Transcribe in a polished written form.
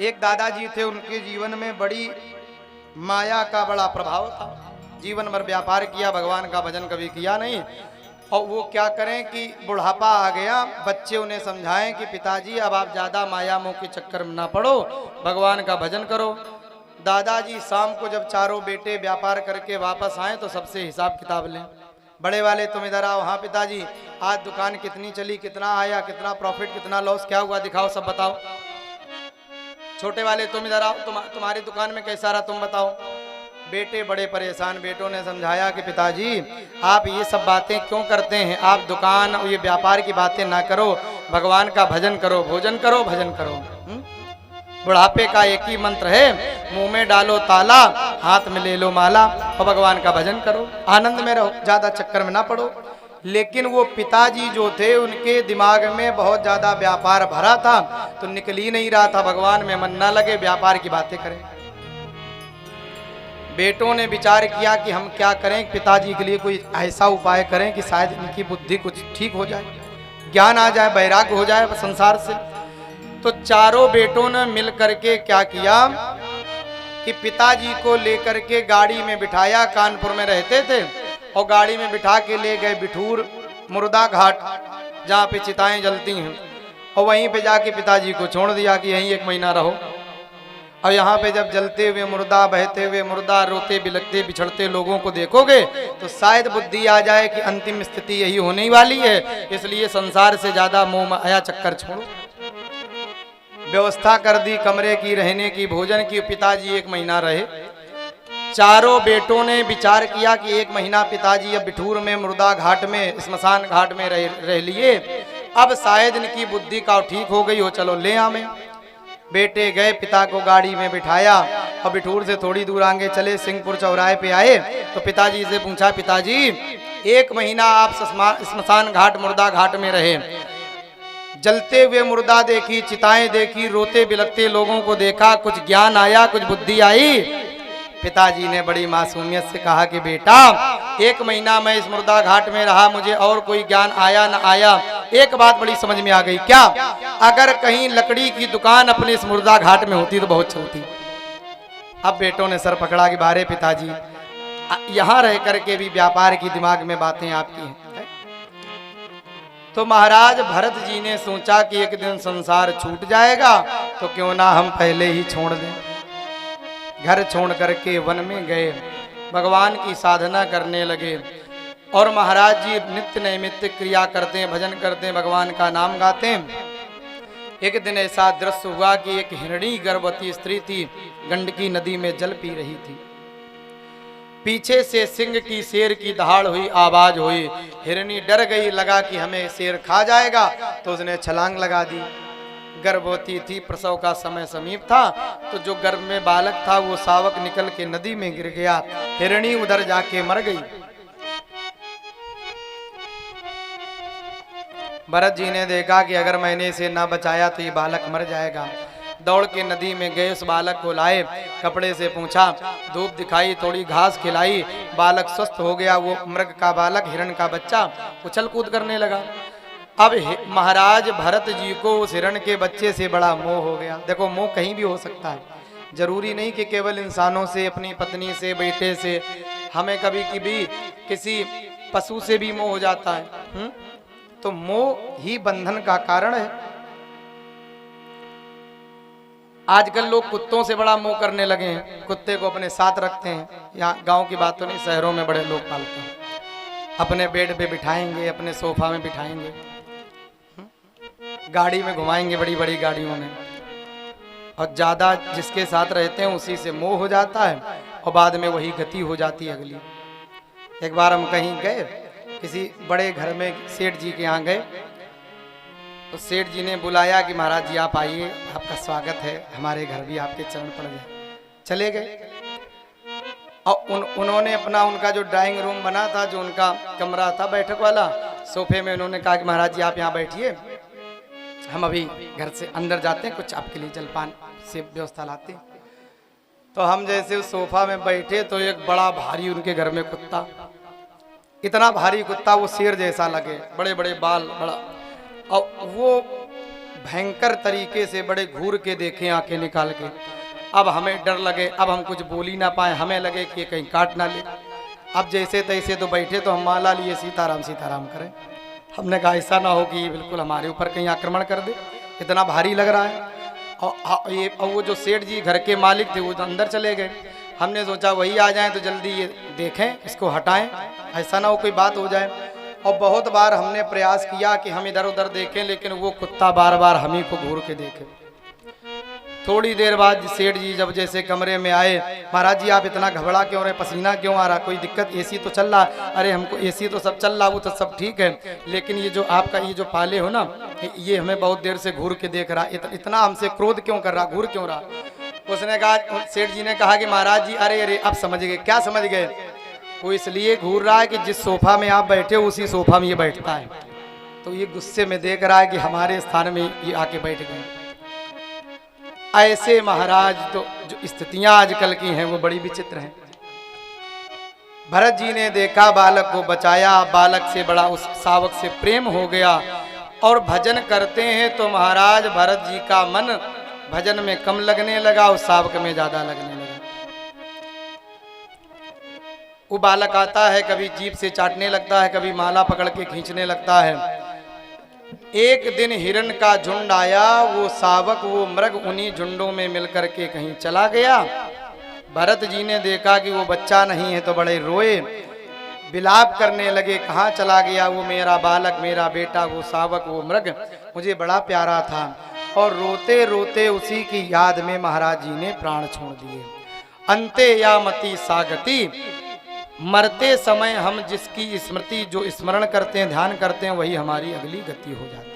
एक दादाजी थे, उनके जीवन में बड़ी माया का बड़ा प्रभाव था। जीवन भर व्यापार किया, भगवान का भजन कभी किया नहीं। और वो क्या करें कि बुढ़ापा आ गया, बच्चे उन्हें समझाएं कि पिताजी अब आप ज़्यादा माया मोह के चक्कर में ना पड़ो, भगवान का भजन करो। दादाजी शाम को जब चारों बेटे व्यापार करके वापस आए तो सबसे हिसाब किताब लें। बड़े वाले तुम इधर आओ। हाँ पिताजी, आज दुकान कितनी चली, कितना आया, कितना प्रॉफिट, कितना लॉस, क्या हुआ, दिखाओ, सब बताओ। छोटे वाले तुम इधर आओ, तुम्हारी दुकान में कैसा रहा, तुम बताओ। बेटे बड़े परेशान। बेटों ने समझाया कि पिताजी आप ये सब बातें क्यों करते हैं, आप दुकान और ये व्यापार की बातें ना करो, भगवान का भजन करो, भोजन करो, भजन करो। बुढ़ापे का एक ही मंत्र है, मुंह में डालो ताला, हाथ में ले लो माला और भगवान का भजन करो, आनंद में रहो, ज्यादा चक्कर में ना पड़ो। लेकिन वो पिताजी जो थे उनके दिमाग में बहुत ज्यादा व्यापार भरा था, तो निकल ही नहीं रहा था, भगवान में मन ना लगे, व्यापार की बातें करें। बेटों ने विचार किया कि हम क्या करें, पिताजी के लिए कोई ऐसा उपाय करें कि शायद इनकी बुद्धि कुछ ठीक हो जाए, ज्ञान आ जाए, वैराग्य हो जाए संसार से। तो चारों बेटों ने मिल करके क्या किया कि पिताजी को लेकर के गाड़ी में बिठाया, कानपुर में रहते थे, और गाड़ी में बिठा के ले गए बिठूर मुर्दा घाट, जहाँ पे चिताएं जलती हैं, और वहीं पे जाके पिताजी को छोड़ दिया कि यहीं 1 महीना रहो। और यहाँ पे जब जलते हुए मुर्दा, बहते हुए मुर्दा, रोते बिलखते बिछड़ते लोगों को देखोगे तो शायद बुद्धि आ जाए कि अंतिम स्थिति यही होने वाली है, इसलिए संसार से ज्यादा मोह माया चक्कर छोड़ो। व्यवस्था कर दी कमरे की, रहने की, भोजन की। पिताजी 1 महीना रहे। चारों बेटों ने विचार किया कि 1 महीना पिताजी अब बिठूर में, मुर्दा घाट में, स्मशान घाट में रह लिए, अब शायद इनकी बुद्धि का ठीक हो गई हो, चलो ले आवे। बेटे गए, पिता को गाड़ी में बिठाया और बिठूर से थोड़ी दूर आगे चले, सिंहपुर चौराहे पे आए तो पिताजी से पूछा, पिताजी 1 महीना आप स्मशान घाट, मुर्दा घाट में रहे, जलते हुए मुर्दा देखी, चिताएं देखी, रोते बिलखते लोगों को देखा, कुछ ज्ञान आया, कुछ बुद्धि आई? पिताजी ने बड़ी मासूमियत से कहा कि बेटा 1 महीना मैं इस मुर्दा घाट में रहा, मुझे और कोई ज्ञान आया न आया, एक बात बड़ी समझ में आ गई। क्या? अगर कहीं लकड़ी की दुकान अपने इस मुर्दा घाट में होती तो बहुत चलती। अब बेटों ने सर पकड़ा कि बारे पिताजी, यहाँ रह करके भी व्यापार की दिमाग में बातें आपकी हैं। तो महाराज भरत जी ने सोचा कि एक दिन संसार छूट जाएगा तो क्यों ना हम पहले ही छोड़ दें। घर छोड़ करके वन में गए, भगवान की साधना करने लगे, और महाराज जी नित्य नैमित्तिक क्रिया करते हैं, भजन करते हैं, भगवान का नाम गाते हैं। एक दिन ऐसा दृश्य हुआ कि एक हिरणी गर्भवती स्त्री थी, गंडकी नदी में जल पी रही थी। पीछे से सिंह की, शेर की दहाड़ हुई, आवाज हुई, हिरणी डर गई, लगा कि हमें शेर खा जाएगा, तो उसने छलांग लगा दी। गर्भवती थी, प्रसव का समय समीप था, तो जो गर्भ में बालक था वो शावक निकल के नदी में गिर गया, हिरणी उधर जाके मर गई। भरत जी ने देखा कि अगर मैंने इसे ना बचाया तो ये बालक मर जाएगा। दौड़ के नदी में गए, उस बालक को लाए, कपड़े से पूछा, धूप दिखाई, थोड़ी घास खिलाई, बालक स्वस्थ हो गया। वो मृग का बालक, हिरण का बच्चा उछल कूद करने लगा। अब महाराज भरत जी को उस हिरण के बच्चे से बड़ा मोह हो गया। देखो, मोह कहीं भी हो सकता है, जरूरी नहीं कि केवल इंसानों से, अपनी पत्नी से, बेटे से, हमें कभी कभी किसी पशु से भी मोह हो जाता है। तो मोह ही बंधन का कारण है। आजकल लोग कुत्तों से बड़ा मोह करने लगे हैं, कुत्ते को अपने साथ रखते हैं। यहाँ गांव की बात तो नहीं, शहरों में बड़े लोग पालते हैं, अपने बेड पे बिठाएंगे, अपने सोफा में बिठाएंगे, गाड़ी में घुमाएंगे, बड़ी बड़ी गाड़ियों में, और ज्यादा जिसके साथ रहते हैं उसी से मोह हो जाता है, और बाद में वही गति हो जाती है अगली। एक बार हम कहीं गए, किसी बड़े घर में सेठ जी के यहाँ गए, तो सेठ जी ने बुलाया कि महाराज जी आप आइए, आपका स्वागत है, हमारे घर भी आपके चरण पड़ गए। चले गए, और उन्होंने अपना, उनका जो ड्राइंग रूम बना था, जो उनका कमरा था बैठक वाला, सोफे में उन्होंने कहा कि महाराज जी आप यहाँ बैठिए, हम अभी घर से अंदर जाते हैं, कुछ आपके लिए जलपान से व्यवस्था लाते हैं। तो हम जैसे उस सोफा में बैठे तो एक बड़ा भारी उनके घर में कुत्ता, इतना भारी कुत्ता, वो शेर जैसा लगे, बड़े बड़े बाल, बड़ा, और वो भयंकर तरीके से बड़े घूर के देखे आंखें निकाल के। अब हमें डर लगे, अब हम कुछ बोल ही ना पाए, हमें लगे कि ये कहीं काट ना ले। अब जैसे तैसे तो बैठे तो हम माला लिए सीताराम सीताराम करें। हमने कहा ऐसा ना हो कि ये बिल्कुल हमारे ऊपर कहीं आक्रमण कर दे, इतना भारी लग रहा है। और वो जो सेठ जी घर के मालिक थे वो अंदर चले गए। हमने सोचा वही आ जाएं तो जल्दी ये देखें, इसको हटाएं, ऐसा ना हो कोई बात हो जाए। और बहुत बार हमने प्रयास किया कि हम इधर उधर देखें, लेकिन वो कुत्ता बार बार हम ही को घूर के देखे। थोड़ी देर बाद सेठ जी जब जैसे कमरे में आए, महाराज जी आप इतना घबरा क्यों रहे, पसीना क्यों आ रहा, कोई दिक्कत, एसी तो चल रहा। अरे हमको एसी तो सब चल रहा, वो तो सब ठीक है, लेकिन ये जो आपका ये जो पाले हो ना, ये हमें बहुत देर से घूर के देख रहा, इतना हमसे क्रोध क्यों कर रहा, घूर क्यों रहा। उसने कहा, सेठ जी ने कहा कि महाराज जी अरे अरे अब समझ गए। क्या समझ गए? वो इसलिए घूर रहा है कि जिस सोफा में आप बैठे हो उसी सोफा में ये बैठता है, तो ये गुस्से में देख रहा है कि हमारे स्थान में ये आके बैठ गए। ऐसे महाराज तो जो स्थितियां आजकल की हैं वो बड़ी विचित्र हैं। भरत जी ने देखा, बालक को बचाया, बालक से बड़ा उस सावक से प्रेम हो गया और भजन करते हैं तो महाराज भरत जी का मन भजन में कम लगने लगा, उस सावक में ज्यादा लगने लगा। वो बालक आता है, कभी जीभ से चाटने लगता है, कभी माला पकड़ के खींचने लगता है। एक दिन हिरण का झुंड आया, वो सावक वो मृग उन्हीं झुंडों में मिलकर के कहीं चला गया। भरत जी ने देखा कि वो बच्चा नहीं है तो बड़े रोए, विलाप करने लगे, कहाँ चला गया वो मेरा बालक, मेरा बेटा, वो सावक, वो मृग मुझे बड़ा प्यारा था। और रोते रोते उसी की याद में महाराज जी ने प्राण छोड़ दिए। अंते या मति सागति, मरते समय हम जिसकी स्मृति जो स्मरण करते हैं, ध्यान करते हैं, वही हमारी अगली गति हो जाती है।